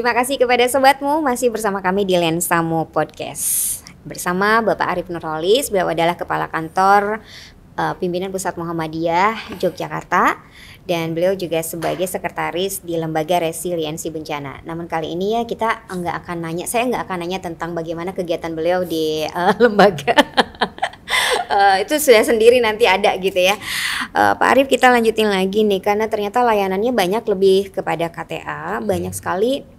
Terima kasih kepada sobatmu, masih bersama kami di Lensamu Podcast. Bersama Bapak Arif Nurholis, beliau adalah Kepala Kantor Pimpinan Pusat Muhammadiyah Yogyakarta, dan beliau juga sebagai sekretaris di Lembaga Resiliensi Bencana. Namun kali ini ya saya nggak akan nanya tentang bagaimana kegiatan beliau di lembaga. Itu sudah sendiri nanti ada gitu ya. Pak Arif, kita lanjutin lagi nih, karena ternyata layanannya banyak lebih kepada KTA, banyak sekali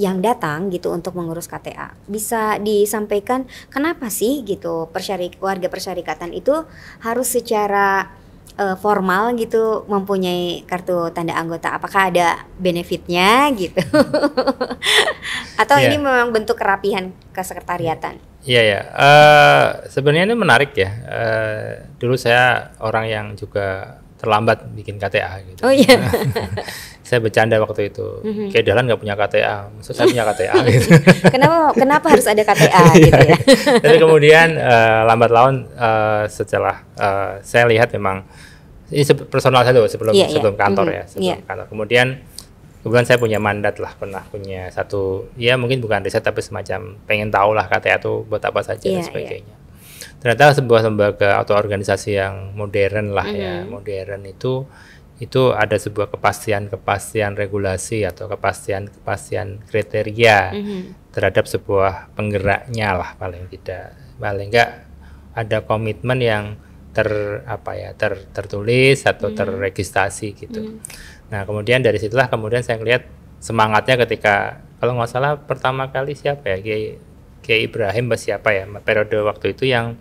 yang datang gitu untuk mengurus KTA. Bisa disampaikan kenapa sih gitu warga persyarikatan itu harus secara formal gitu mempunyai kartu tanda anggota? Apakah ada benefitnya gitu? Atau ini memang bentuk kerapihan kesekretariatan? Iya. Sebenarnya ini menarik ya. Dulu saya orang yang juga terlambat bikin KTA gitu. Oh iya. Saya bercanda waktu itu. Kayak Dahlan nggak punya KTA, maksud saya punya KTA gitu. Kenapa harus ada KTA gitu ya? Tapi kemudian lambat laun setelah saya lihat memang ini personal saya dulu sebelum kantor ya, kantor. Kemudian saya punya mandat lah, pernah punya satu, ya mungkin bukan riset tapi semacam pengen tahu lah KTA itu buat apa saja dan sebagainya. Ternyata sebuah lembaga atau organisasi yang modern lah ya, modern itu ada sebuah kepastian regulasi atau kepastian kriteria terhadap sebuah penggeraknya lah, paling enggak ada komitmen yang tertulis atau terregistrasi gitu. Nah kemudian dari situlah saya ngelihat semangatnya ketika, kalau nggak salah pertama kali siapa ya, Kiai Ibrahim siapa ya, periode waktu itu yang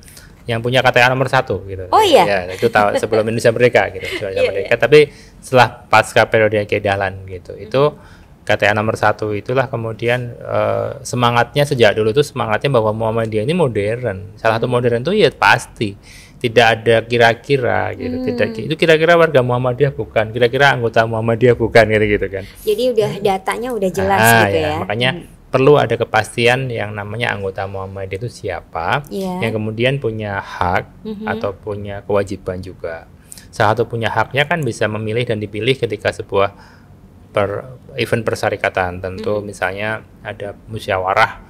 punya KTA nomor 1 gitu. Oh iya. Ya, itu tahu sebelum Indonesia Merdeka gitu. Merdeka. Tapi setelah pasca periode Kiai Dahlan gitu, itu KTA nomor 1 itulah kemudian semangatnya sejak dulu itu semangatnya bahwa Muhammadiyah ini modern. Salah satu modern itu ya pasti tidak ada kira-kira gitu. Itu kira-kira warga Muhammadiyah bukan, kira-kira anggota Muhammadiyah bukan gitu kan. Jadi udah datanya udah jelas gitu ya. Makanya perlu ada kepastian yang namanya anggota Muhammadiyah itu siapa, yang kemudian punya hak atau punya kewajiban juga. Salah satu punya haknya kan bisa memilih dan dipilih ketika sebuah event persyarikatan. Tentu misalnya ada musyawarah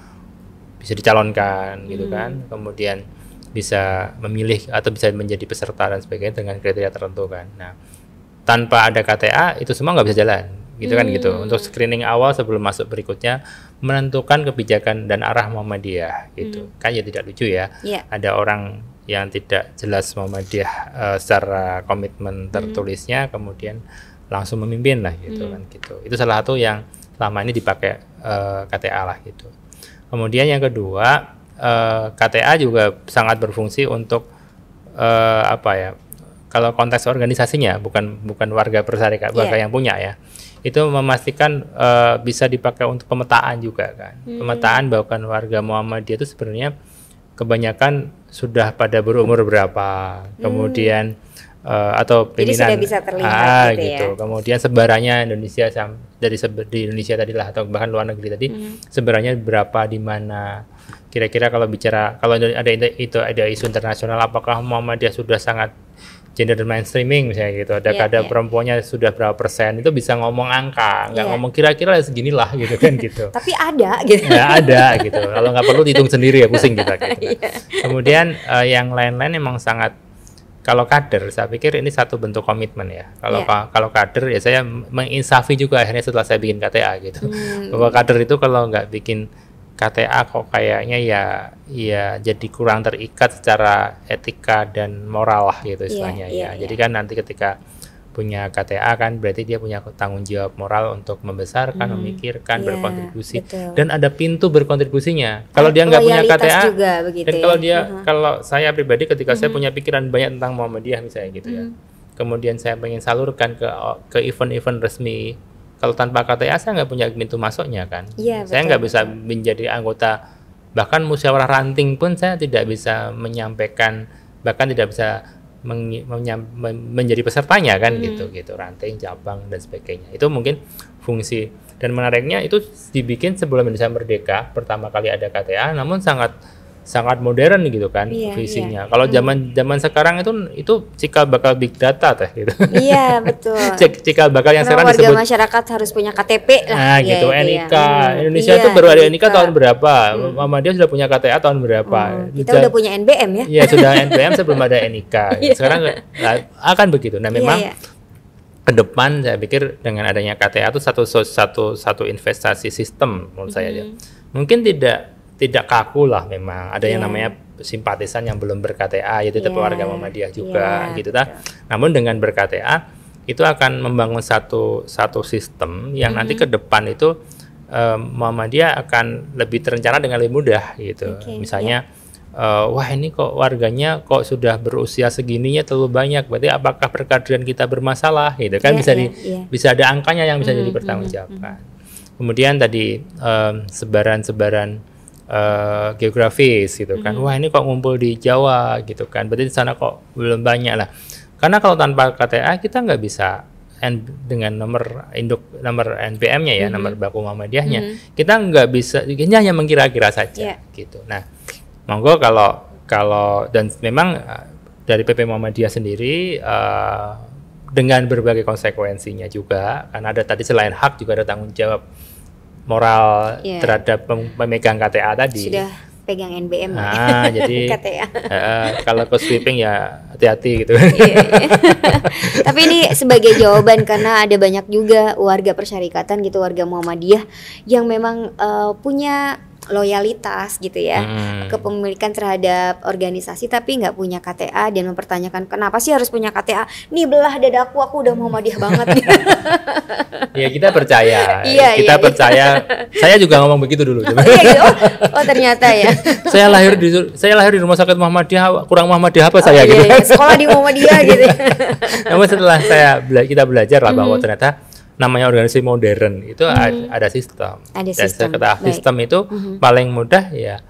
bisa dicalonkan gitu kan, kemudian bisa memilih atau bisa menjadi peserta dan sebagainya dengan kriteria tertentu kan. Nah, tanpa ada KTA itu semua nggak bisa jalan gitu kan gitu. Untuk screening awal sebelum masuk berikutnya, menentukan kebijakan dan arah Muhammadiyah gitu. Kan ya tidak lucu ya. Ada orang yang tidak jelas Muhammadiyah secara komitmen tertulisnya kemudian langsung memimpin lah gitu kan gitu. Itu salah satu yang selama ini dipakai KTA lah gitu. Kemudian yang kedua, KTA juga sangat berfungsi untuk kalau konteks organisasinya bukan warga persyarikatan, warga yang punya ya, itu memastikan bisa dipakai untuk pemetaan juga kan. Pemetaan bahkan warga Muhammadiyah itu sebenarnya kebanyakan sudah pada berumur berapa, kemudian atau pimpinan. Jadi sudah bisa terlihat gitu ya. Kemudian sebarannya Indonesia di Indonesia tadi lah, atau bahkan luar negeri tadi, sebarannya berapa, di mana. Kira-kira kalau ada isu internasional, apakah Muhammadiyah sudah sangat gender mainstreaming misalnya gitu, ada perempuannya sudah berapa persen, itu bisa ngomong angka, nggak ngomong kira-kira seginilah gitu kan gitu. Tapi ada gitu. Ya ada gitu, kalau nggak perlu dihitung sendiri ya pusing kita gitu. Kemudian yang lain-lain memang sangat, kalau kader saya pikir ini satu bentuk komitmen ya. Kalau kader ya saya menginsafi juga akhirnya setelah saya bikin KTA gitu, bahwa kader itu kalau nggak bikin KTA kok kayaknya ya jadi kurang terikat secara etika dan moral lah gitu istilahnya ya. Jadi kan nanti ketika punya KTA kan berarti dia punya tanggung jawab moral untuk membesarkan, memikirkan, berkontribusi, dan ada pintu berkontribusinya. Kalau dia nggak punya KTA juga, begitu, dan kalau dia kalau saya pribadi ketika saya punya pikiran banyak tentang Muhammadiyah misalnya gitu ya, kemudian saya pengen salurkan ke event-event resmi. Kalau tanpa KTA saya nggak punya pintu masuknya kan. Saya nggak bisa menjadi anggota, bahkan musyawarah ranting pun saya tidak bisa menyampaikan, bahkan tidak bisa menjadi pesertanya kan gitu ranting, cabang dan sebagainya. Itu mungkin fungsi, dan menariknya itu dibikin sebelum Indonesia Merdeka pertama kali ada KTA, namun sangat sangat modern gitu kan visinya. Kalau zaman sekarang itu cikal bakal big data teh gitu. Iya, betul. Cikal bakal yang sekarang warga disebut masyarakat harus punya KTP lah. Nah, gitu NIK. Indonesia itu baru ada NIK tahun berapa? Muhammadiyah sudah punya KTA tahun berapa? Kita udah punya NBM ya. Iya, sudah NBM sebelum ada NIK. Sekarang akan begitu. Nah, memang ke depan saya pikir dengan adanya KTA itu satu investasi sistem menurut saya ya. Mungkin tidak kaku lah, memang ada yang namanya simpatisan yang belum ber-KTA, yaitu tetap warga Muhammadiyah juga gitu ta. Namun dengan ber-KTA itu akan membangun satu sistem yang nanti ke depan itu Muhammadiyah akan lebih terencana dengan lebih mudah gitu. Misalnya wah ini kok warganya kok sudah berusia segininya terlalu banyak, berarti apakah perkaderan kita bermasalah gitu kan, bisa ada angkanya yang bisa jadi pertanggungjawabkan. Kemudian tadi sebaran geografis gitu kan, wah ini kok ngumpul di Jawa gitu kan, berarti di sana kok belum banyak lah. Karena kalau tanpa KTA kita nggak bisa dengan nomor NPM-nya ya, nomor baku Muhammadiyahnya, kita nggak bisa, hanya mengkira-kira saja gitu. Nah, monggo kalau dan memang dari PP Muhammadiyah sendiri dengan berbagai konsekuensinya juga, karena ada tadi selain hak juga ada tanggung jawab moral terhadap pemegang KTA tadi. Sudah pegang NBM jadi KTA. Kalau ke sweeping ya hati-hati gitu. Tapi ini sebagai jawaban, karena ada banyak juga warga persyarikatan gitu, warga Muhammadiyah yang memang punya loyalitas gitu ya, kepemilikan terhadap organisasi tapi nggak punya KTA dan mempertanyakan kenapa sih harus punya KTA? Nih belah dadaku, aku udah Muhammadiyah banget. Ya kita percaya, kita percaya. Saya juga ngomong begitu dulu. Oh ternyata ya. Saya lahir di rumah sakit Muhammadiyah, kurang Muhammadiyah apa saya gitu. Sekolah di Muhammadiyah gitu. Namun setelah kita belajar lah bahwa ternyata namanya organisasi modern itu ada sistem. Dan sistem itu paling mudah ya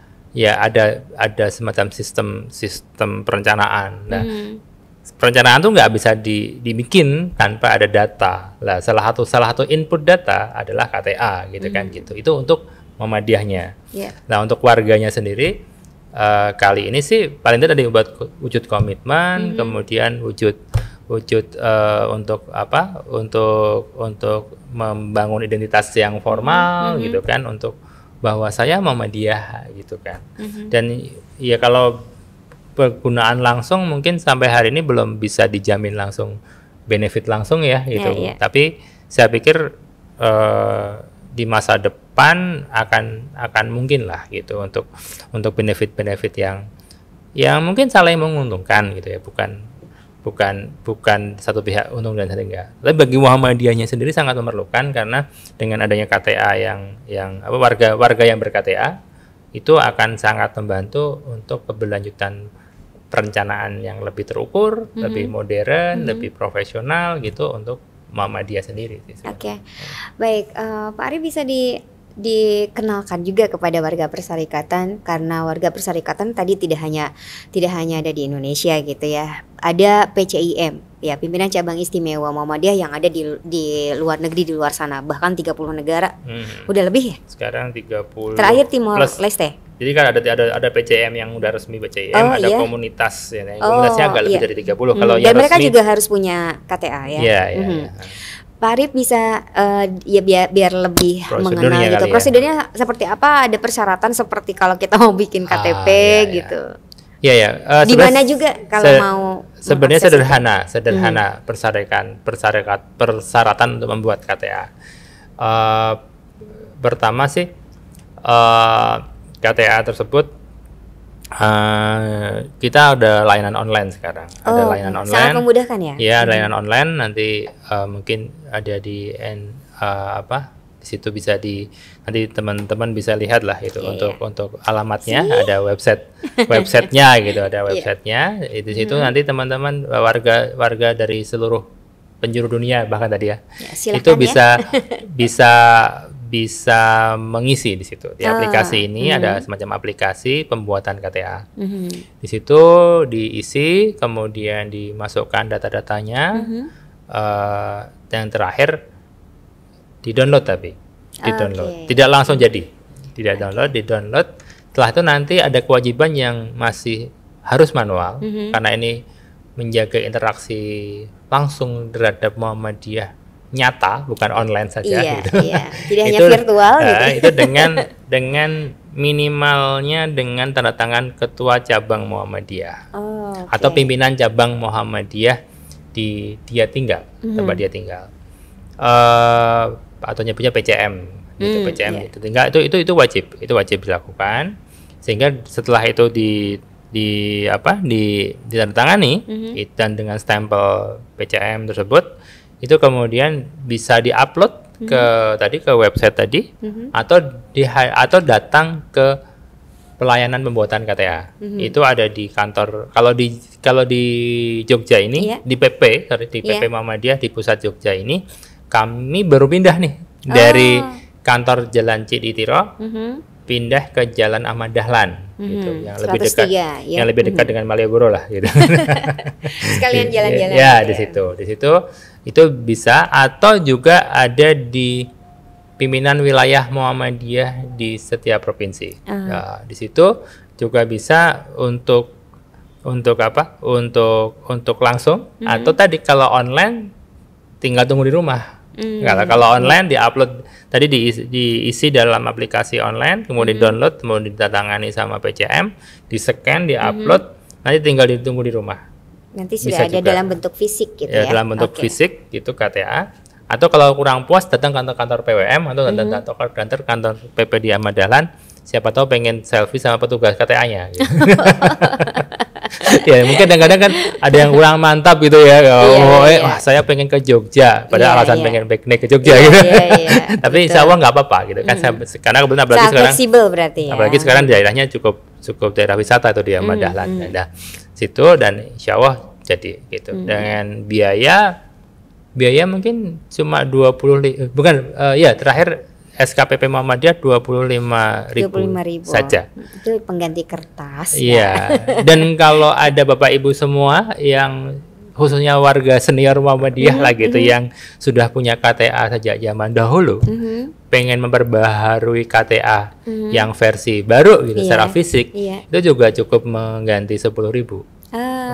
ada semacam sistem perencanaan. Nah, perencanaan tuh nggak bisa dibikin tanpa ada data. Lah salah satu input data adalah KTA gitu kan gitu. Itu untuk Muhammadiyahnya. Nah, untuk warganya sendiri kali ini sih paling tidak tadi buat wujud komitmen, kemudian wujud untuk apa? Untuk membangun identitas yang formal gitu kan, untuk bahwa saya Muhammadiyah gitu kan. Dan ya kalau penggunaan langsung mungkin sampai hari ini belum bisa dijamin langsung benefit langsung ya gitu. Tapi saya pikir di masa depan akan mungkin lah gitu untuk benefit yang mungkin saling menguntungkan gitu ya, bukan satu pihak untung dan satu enggak. Tapi bagi Muhammadiyahnya sendiri sangat memerlukan, karena dengan adanya KTA yang warga yang ber-KTA itu akan sangat membantu untuk keberlanjutan perencanaan yang lebih terukur, lebih modern, lebih profesional gitu untuk Muhammadiyah sendiri. Oke. Baik, Pak Ari bisa dikenalkan juga kepada warga persyarikatan, karena warga persyarikatan tadi tidak hanya ada di Indonesia gitu ya. Ada PCIM ya, pimpinan cabang istimewa Muhammadiyah yang ada di luar negeri, di luar sana, bahkan 30 negara. Udah lebih ya? Sekarang 30. Terakhir Timor Leste. Jadi kan ada PCM yang udah resmi PCM, ada komunitas ya. Komunitasnya agak lebih dari 30 kalau yang resmi. Dan mereka juga harus punya KTA ya. Iya. Pak Arif bisa biar lebih mengenal gitu. Prosedurnya seperti apa? Ada persyaratan seperti kalau kita mau bikin KTP gitu. Iya. Di mana juga kalau mau? Sebenarnya sederhana persyaratan untuk membuat KTA. Pertama sih KTA tersebut kita ada layanan online sekarang. Ada layanan online. Sangat memudahkan ya? Iya, layanan online nanti mungkin ada di di situ bisa nanti teman-teman bisa lihat lah itu untuk alamatnya, ada websitenya gitu, ada websitenya. Di situ nanti teman-teman warga dari seluruh penjuru dunia bahkan tadi itu bisa mengisi di situ. Di aplikasi ini ada semacam aplikasi pembuatan KTA. Di situ diisi, kemudian dimasukkan data-datanya, dan terakhir di-download tidak langsung jadi. Tidak download, Setelah itu nanti ada kewajiban yang masih harus manual, karena ini menjaga interaksi langsung terhadap Muhammadiyah nyata, bukan online saja. Iya. Tidak hanya virtual gitu. Itu dengan minimalnya dengan tanda tangan ketua cabang Muhammadiyah atau pimpinan cabang Muhammadiyah di dia tinggal, tempat dia tinggal, atau nyebutnya PCM, gitu, PCM itu tinggal, itu wajib dilakukan, sehingga setelah itu ditandatangani dan dengan stempel PCM tersebut, itu kemudian bisa diupload ke website tadi, atau datang ke pelayanan pembuatan KTA. Itu ada di kantor, kalau di Jogja ini, di PP Muhammadiyah di pusat Jogja ini, kami baru pindah nih dari kantor Jalan Ciditiro, pindah ke Jalan Ahmad Dahlan, gitu, yang lebih dekat, yang lebih dekat dengan Malioboro lah, gitu. Sekalian jalan-jalan. Ya, di situ itu bisa, atau juga ada di pimpinan wilayah Muhammadiyah di setiap provinsi. Nah, di situ juga bisa untuk langsung, atau tadi kalau online tinggal tunggu di rumah. Kalau online diupload tadi, diisi dalam aplikasi online, kemudian download, kemudian ditandatangani sama PCM, di-scan, diupload, nanti tinggal ditunggu di rumah. Nanti sudah ada dalam bentuk fisik gitu ya. Dalam bentuk fisik gitu, KTA. Atau kalau kurang puas, datang kantor PWM atau kantor PP di Ahmad Dahlan. Siapa tahu pengen selfie sama petugas KTA-nya. Gitu. Ya mungkin kadang-kadang kan ada yang kurang mantap gitu ya. Wah, saya pengen ke Jogja, padahal alasan pengen piknik ke Jogja gitu. Tapi insya Allah nggak apa-apa gitu kan. Karena kebetulan apalagi sekarang fleksibel berarti ya. Apalagi sekarang daerahnya cukup daerah wisata tuh di Ahmad Dahlan. Nah, situ, dan insya Allah jadi gitu. Dengan biaya mungkin cuma 20, terakhir SKPP Muhammadiyah 25.000 saja. Itu pengganti kertas. Iya. Dan kalau ada Bapak Ibu semua yang khususnya warga senior Muhammadiyah lah gitu, yang sudah punya KTA sejak zaman dahulu, pengen memperbaharui KTA yang versi baru gitu, secara fisik, itu juga cukup mengganti 10.000.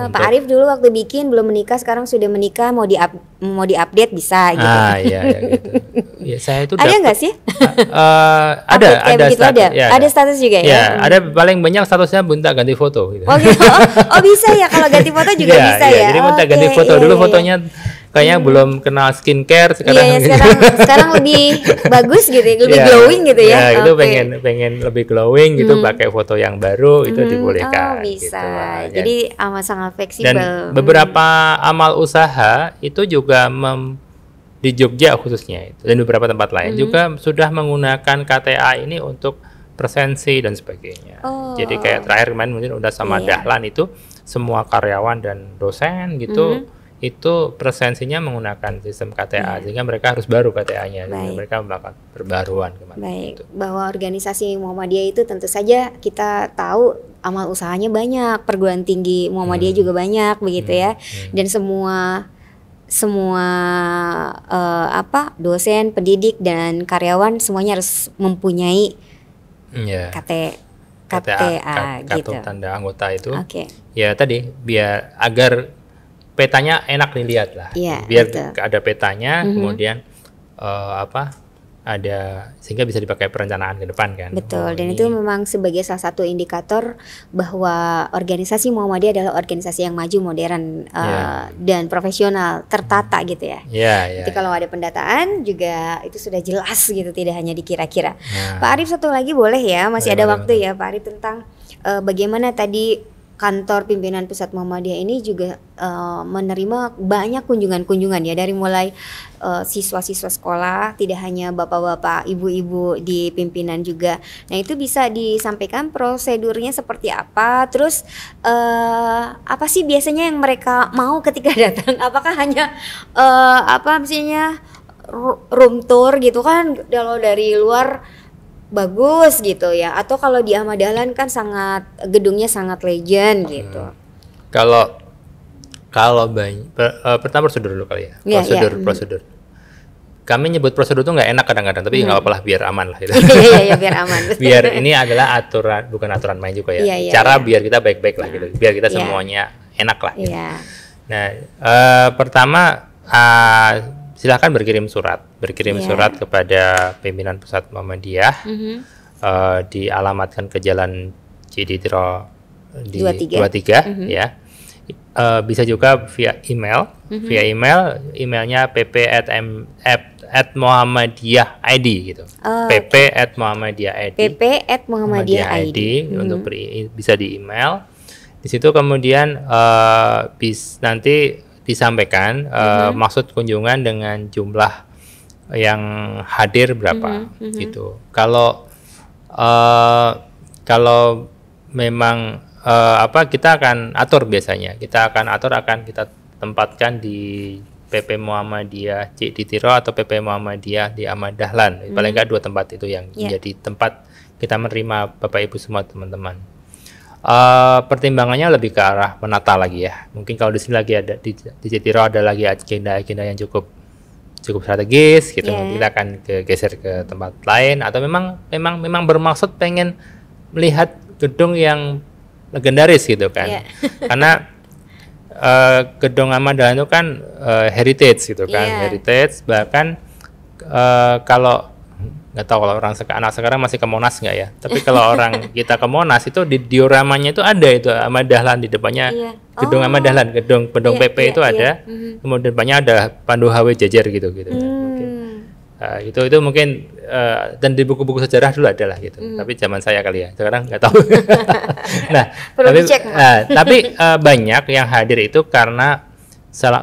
Pak Arif dulu waktu bikin belum menikah, sekarang sudah menikah, mau diupdate bisa gitu. Iya gitu. Ya, saya itu ada nggak sih? Ada status juga ya. Ya, ada, paling banyak statusnya minta ganti foto gitu. Bisa ya, kalau ganti foto juga bisa ya. Jadi minta ganti foto dulu, fotonya kayaknya belum kenal skincare sekarang. Sekarang lebih bagus gitu, lebih glowing gitu ya. Itu pengen lebih glowing gitu, pakai foto yang baru, itu dibolehkan. Bisa. Gitu. Jadi amat sangat fleksibel. Dan beberapa amal usaha itu juga di Jogja khususnya itu, dan beberapa tempat lain juga sudah menggunakan KTA ini untuk presensi dan sebagainya. Jadi kayak terakhir kemarin mungkin udah sama Dahlan itu, semua karyawan dan dosen gitu, itu presensinya menggunakan sistem KTA, sehingga mereka harus baru KTA-nya, mereka melakukan perbaruan kemarin. Gitu. Bahwa organisasi Muhammadiyah itu tentu saja kita tahu amal usahanya banyak, perguruan tinggi Muhammadiyah juga banyak begitu ya, dan semua dosen, pendidik dan karyawan semuanya harus mempunyai KTA gitu. Kartu tanda anggota itu. Ya tadi biar agar petanya enak dilihat lah. Biar ada petanya, kemudian ada, sehingga bisa dipakai perencanaan ke depan kan. Betul, dan itu memang sebagai salah satu indikator bahwa organisasi Muhammadiyah adalah organisasi yang maju, modern, dan profesional, tertata gitu ya. Jadi kalau ada pendataan juga itu sudah jelas gitu, tidak hanya dikira-kira. Pak Arif, satu lagi boleh ya, masih ada waktu ya Pak Arif, tentang bagaimana tadi kantor pimpinan pusat Muhammadiyah ini juga menerima banyak kunjungan ya, dari mulai siswa-siswa sekolah, tidak hanya bapak-bapak, ibu-ibu di pimpinan juga. Nah, itu bisa disampaikan prosedurnya seperti apa, terus apa sih biasanya yang mereka mau ketika datang? Apakah hanya misalnya room tour gitu kan, kalau dari luar bagus gitu ya, atau kalau di Ahmad Dahlan kan gedungnya sangat legend gitu. Kalau pertama prosedur dulu kali ya. Prosedur. kami nyebut prosedur itu nggak enak kadang-kadang, tapi nggak apa-apa lah, biar aman lah gitu. Iya, biar aman. Biar ini adalah aturan, bukan aturan main juga ya. Cara biar kita baik-baik lah gitu, biar kita semuanya enak lah. Gitu. Nah, pertama silahkan berkirim surat kepada pimpinan Pusat Muhammadiyah, dialamatkan ke Jalan Ciditiro di 23 ya. Bisa juga via email, emailnya pp@muhammadiyah.id gitu. pp@muhammadiyah.id. pp@muhammadiyah.id. Untuk bisa di email. Di situ kemudian nanti disampaikan maksud kunjungan dengan jumlah yang hadir berapa gitu. Kalau memang kita akan atur, biasanya kita akan tempatkan di PP Muhammadiyah Ciditiro atau PP Muhammadiyah di Ahmad Dahlan. Paling nggak 2 tempat itu yang menjadi tempat kita menerima Bapak Ibu semua teman-teman. Pertimbangannya lebih ke arah menata lagi ya. Mungkin kalau di sini lagi ada di Ciditiro ada lagi agenda-agenda yang cukup strategis gitu. Kita akan geser ke tempat lain, atau memang bermaksud pengen melihat gedung yang legendaris gitu kan. Karena gedung Ahmad Dahlan itu kan heritage gitu kan, heritage. Bahkan kalau nggak tahu kalau anak sekarang masih ke Monas nggak ya, tapi kalau orang kita ke Monas itu di dioramanya itu ada itu Ahmad Dahlan, di depannya gedung Ahmad Dahlan, gedung PP itu ada, kemudian depannya ada pandu HW jajar gitu. Itu mungkin dan di buku-buku sejarah dulu adalah gitu. Tapi zaman saya kali ya, sekarang nggak tahu. Nah, tapi banyak yang hadir itu karena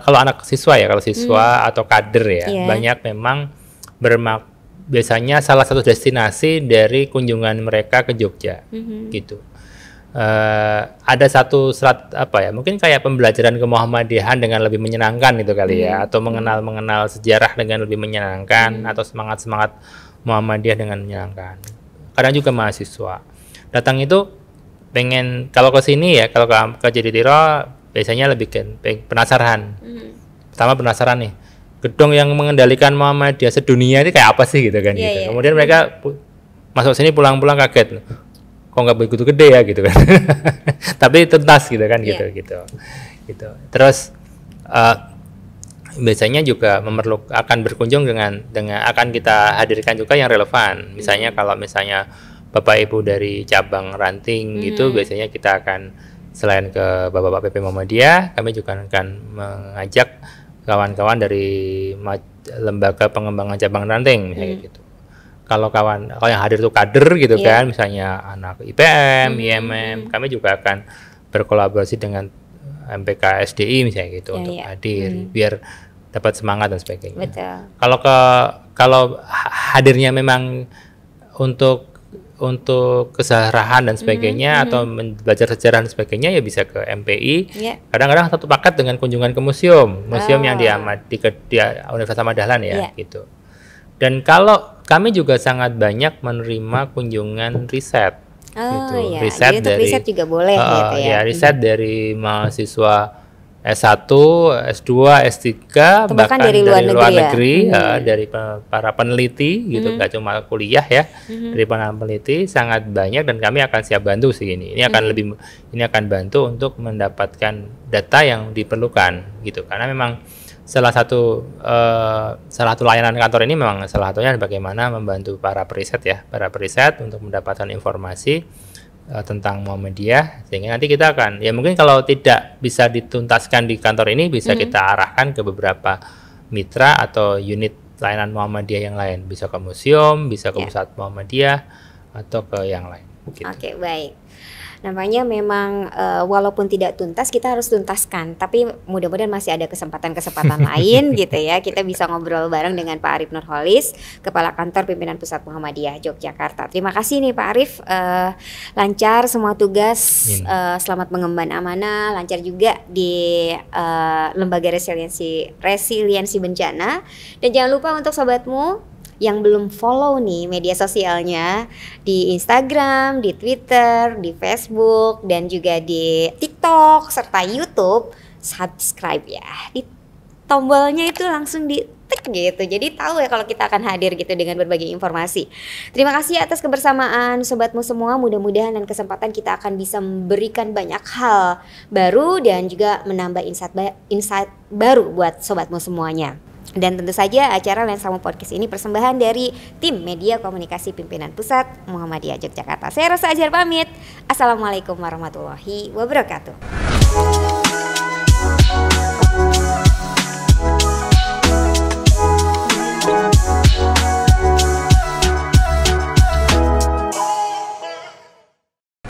kalau anak siswa ya, atau kader ya, banyak memang biasanya salah satu destinasi dari kunjungan mereka ke Jogja gitu. Ada satu serat mungkin kayak pembelajaran kemuhammadiyahan dengan lebih menyenangkan gitu kali ya, atau mengenal sejarah dengan lebih menyenangkan, atau semangat Muhammadiyah dengan menyenangkan. Kadang juga mahasiswa datang itu pengen, kalau ke sini ya, kalau ke Ciditiro biasanya lebih penasaran. Pertama penasaran nih, gedung yang mengendalikan Muhammadiyah sedunia ini kayak apa sih gitu kan. Kemudian mereka masuk sini pulang-pulang kaget, kok nggak begitu gede ya gitu kan. Tapi tuntas gitu kan, gitu. Terus biasanya juga akan berkunjung dengan akan kita hadirkan juga yang relevan. Misalnya kalau Bapak Ibu dari cabang Ranting gitu, biasanya kita akan selain ke Bapak-bapak PP Muhammadiyah, kami juga akan mengajak kawan-kawan dari lembaga pengembangan cabang Ranting misalnya gitu. Kalau yang hadir itu kader gitu kan, misalnya anak IPM, IMM, kami juga akan berkolaborasi dengan MPK SDI misalnya gitu untuk hadir biar dapat semangat dan sebagainya. Betul. Kalau hadirnya memang untuk keseharian dan sebagainya, atau belajar sejarah dan sebagainya, ya bisa ke MPI. Kadang-kadang satu paket dengan kunjungan ke museum yang di Universitas Ahmad Dahlan ya gitu. Dan kalau kami juga sangat banyak menerima kunjungan riset. Gitu. Riset juga boleh gitu ya. Riset dari mahasiswa S1, S2, S3, bahkan dari luar negeri dari para peneliti gitu, nggak cuma kuliah ya, dari para peneliti sangat banyak, dan kami akan siap bantu sih ini akan bantu untuk mendapatkan data yang diperlukan gitu, karena memang salah satu layanan kantor ini memang salah satunya bagaimana membantu para periset untuk mendapatkan informasi tentang Muhammadiyah, sehingga nanti kita akan, ya mungkin kalau tidak bisa dituntaskan di kantor ini, bisa kita arahkan ke beberapa mitra atau unit layanan Muhammadiyah yang lain, bisa ke museum, bisa ke pusat Muhammadiyah, atau ke yang lain gitu. Oke, baik. Namanya memang walaupun tidak tuntas, kita harus tuntaskan. Tapi mudah-mudahan masih ada kesempatan-kesempatan lain gitu ya. Kita bisa ngobrol bareng dengan Pak Arief Nurholis, Kepala Kantor Pimpinan Pusat Muhammadiyah Yogyakarta. Terima kasih nih Pak Arief, lancar semua tugas, selamat mengemban amanah, lancar juga di Lembaga Resiliensi Bencana. Dan jangan lupa untuk sobatmu yang belum follow nih media sosialnya di Instagram, di Twitter, di Facebook, dan juga di TikTok serta YouTube, subscribe ya. Di tombolnya itu langsung di gitu. Jadi tahu ya kalau kita akan hadir gitu dengan berbagai informasi. Terima kasih atas kebersamaan sobatmu semua. Mudah-mudahan dan kesempatan kita akan bisa memberikan banyak hal baru dan juga menambah insight baru buat sobatmu semuanya. Dan tentu saja acara Lensamu Podcast ini persembahan dari tim media komunikasi pimpinan pusat Muhammadiyah Yogyakarta. Saya Rosa Ajar pamit. Assalamualaikum warahmatullahi wabarakatuh.